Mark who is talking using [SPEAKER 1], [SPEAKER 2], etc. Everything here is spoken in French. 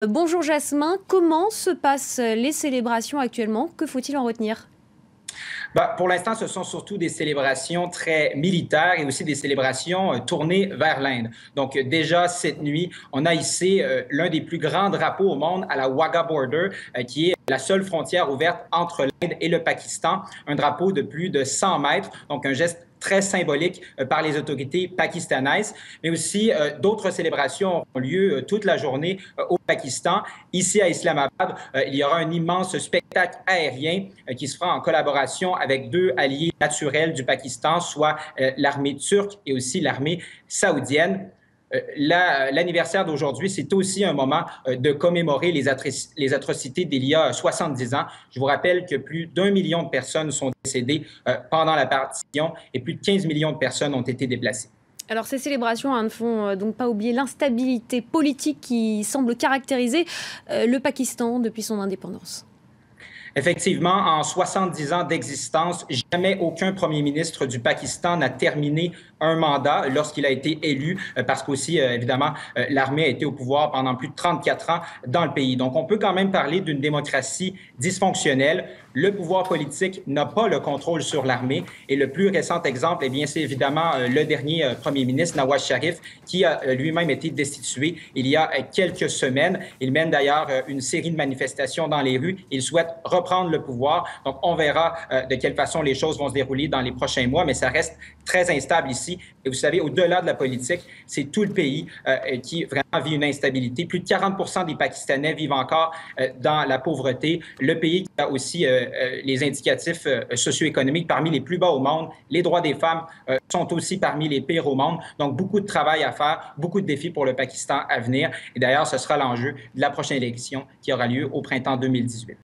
[SPEAKER 1] Bonjour Jasmin, comment se passent les célébrations actuellement? Que faut-il en retenir?
[SPEAKER 2] Pour l'instant, ce sont surtout des célébrations très militaires et aussi des célébrations tournées vers l'Inde. Donc, déjà cette nuit, on a hissé l'un des plus grands drapeaux au monde à la Wagah Border, qui est la seule frontière ouverte entre l'Inde et le Pakistan. Un drapeau de plus de 100 mètres, donc un geste très symbolique par les autorités pakistanaises, mais aussi d'autres célébrations auront lieu toute la journée au Pakistan. Ici à Islamabad, il y aura un immense spectacle aérien qui se fera en collaboration avec deux alliés naturels du Pakistan, soit l'armée turque et aussi l'armée saoudienne. L'anniversaire d'aujourd'hui, c'est aussi un moment de commémorer les atrocités d'il y a 70 ans. Je vous rappelle que plus d'1 million de personnes sont décédées pendant la partition et plus de 15 millions de personnes ont été déplacées.
[SPEAKER 1] Alors ces célébrations ne font donc pas oublier l'instabilité politique qui semble caractériser le Pakistan depuis son indépendance.
[SPEAKER 2] Effectivement, en 70 ans d'existence, jamais aucun premier ministre du Pakistan n'a terminé un mandat lorsqu'il a été élu, parce qu'aussi, évidemment, l'armée a été au pouvoir pendant plus de 34 ans dans le pays. Donc, on peut quand même parler d'une démocratie dysfonctionnelle. Le pouvoir politique n'a pas le contrôle sur l'armée. Et le plus récent exemple, eh bien, c'est évidemment le dernier premier ministre, Nawaz Sharif, qui a lui-même été destitué il y a quelques semaines. Il mène d'ailleurs une série de manifestations dans les rues. Il souhaite reprendre le pouvoir. Donc, on verra de quelle façon les choses vont se dérouler dans les prochains mois, mais ça reste très instable ici. Et vous savez, au-delà de la politique, c'est tout le pays qui vraiment vit une instabilité. Plus de 40 des Pakistanais vivent encore dans la pauvreté. Le pays qui a aussi les indicatifs socio-économiques parmi les plus bas au monde. Les droits des femmes sont aussi parmi les pires au monde. Donc, beaucoup de travail à faire, beaucoup de défis pour le Pakistan à venir. Et d'ailleurs, ce sera l'enjeu de la prochaine élection qui aura lieu au printemps 2018.